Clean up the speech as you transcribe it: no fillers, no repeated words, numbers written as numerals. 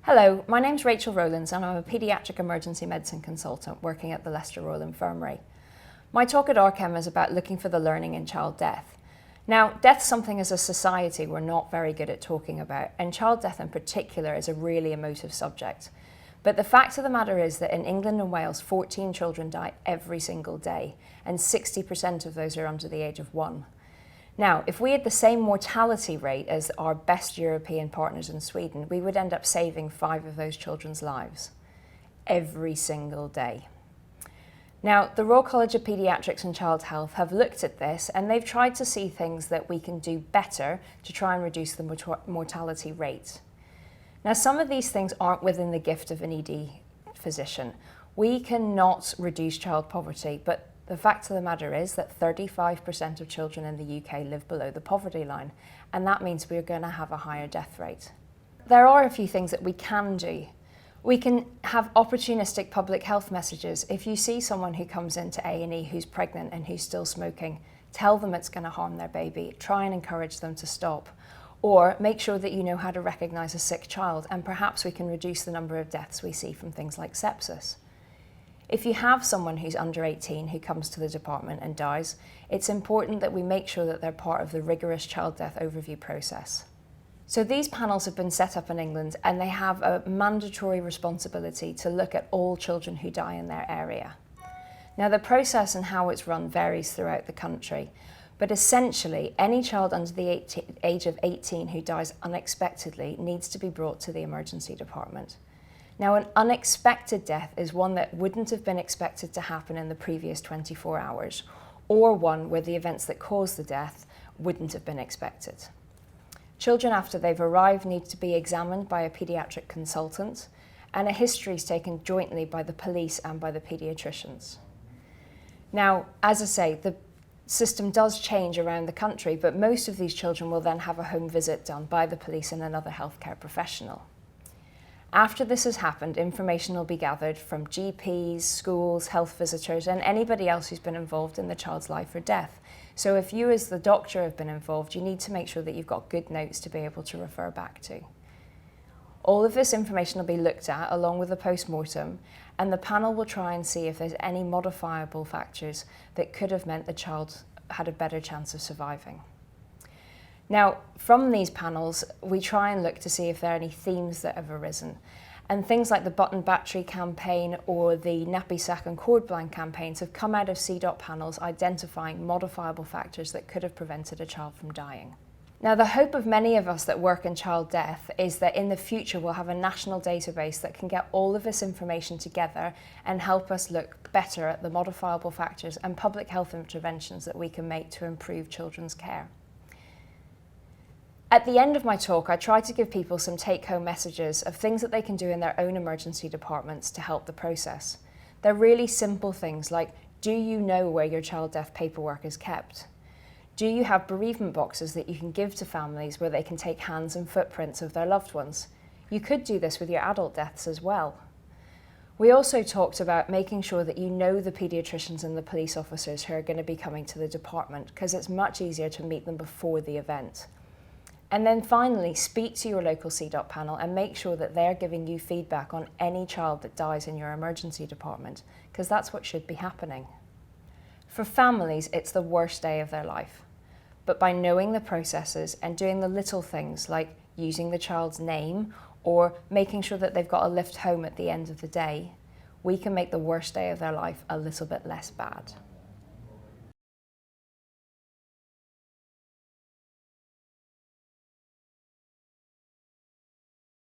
Hello, my name's Rachel Rowlands and I'm a paediatric emergency medicine consultant working at the Leicester Royal Infirmary. My talk at RChem is about looking for the learning in child death. Now, death's something as a society we're not very good at talking about, and child death in particular is a really emotive subject. But the fact of the matter is that in England and Wales, 14 children die every single day, and 60% of those are under the age of 1. Now, if we had the same mortality rate as our best European partners in Sweden, we would end up saving 5 of those children's lives every single day. Now, the Royal College of Paediatrics and Child Health have looked at this and they've tried to see things that we can do better to try and reduce the mortality rate. Now, some of these things aren't within the gift of an ED physician. We cannot reduce child poverty, but the fact of the matter is that 35% of children in the UK live below the poverty line, and that means we're going to have a higher death rate. There are a few things that we can do. We can have opportunistic public health messages. If you see someone who comes into A&E who's pregnant and who's still smoking, tell them it's going to harm their baby. Try and encourage them to stop. Or make sure that you know how to recognise a sick child, and perhaps we can reduce the number of deaths we see from things like sepsis. If you have someone who's under 18 who comes to the department and dies, it's important that we make sure that they're part of the rigorous child death overview process. So these panels have been set up in England and they have a mandatory responsibility to look at all children who die in their area. Now, the process and how it's run varies throughout the country, but essentially any child under the age of 18 who dies unexpectedly needs to be brought to the emergency department. Now, an unexpected death is one that wouldn't have been expected to happen in the previous 24 hours, or one where the events that caused the death wouldn't have been expected. Children after they've arrived need to be examined by a paediatric consultant, and a history is taken jointly by the police and by the paediatricians. Now, as I say, the system does change around the country, but most of these children will then have a home visit done by the police and another healthcare professional. After this has happened, information will be gathered from GPs, schools, health visitors, and anybody else who's been involved in the child's life or death. So if you as the doctor have been involved, you need to make sure that you've got good notes to be able to refer back to. All of this information will be looked at along with the post-mortem, and the panel will try and see if there's any modifiable factors that could have meant the child had a better chance of surviving. Now, from these panels, we try and look to see if there are any themes that have arisen. And things like the button battery campaign or the nappy sack and cord blank campaigns have come out of CDOT panels identifying modifiable factors that could have prevented a child from dying. Now, the hope of many of us that work in child death is that in the future we'll have a national database that can get all of this information together and help us look better at the modifiable factors and public health interventions that we can make to improve children's care. At the end of my talk, I try to give people some take-home messages of things that they can do in their own emergency departments to help the process. They're really simple things like, do you know where your child death paperwork is kept? Do you have bereavement boxes that you can give to families where they can take hands and footprints of their loved ones? You could do this with your adult deaths as well. We also talked about making sure that you know the paediatricians and the police officers who are going to be coming to the department, because it's much easier to meet them before the event. And then finally, speak to your local CDOT panel and make sure that they're giving you feedback on any child that dies in your emergency department, because that's what should be happening. For families, it's the worst day of their life. But by knowing the processes and doing the little things like using the child's name or making sure that they've got a lift home at the end of the day, we can make the worst day of their life a little bit less bad.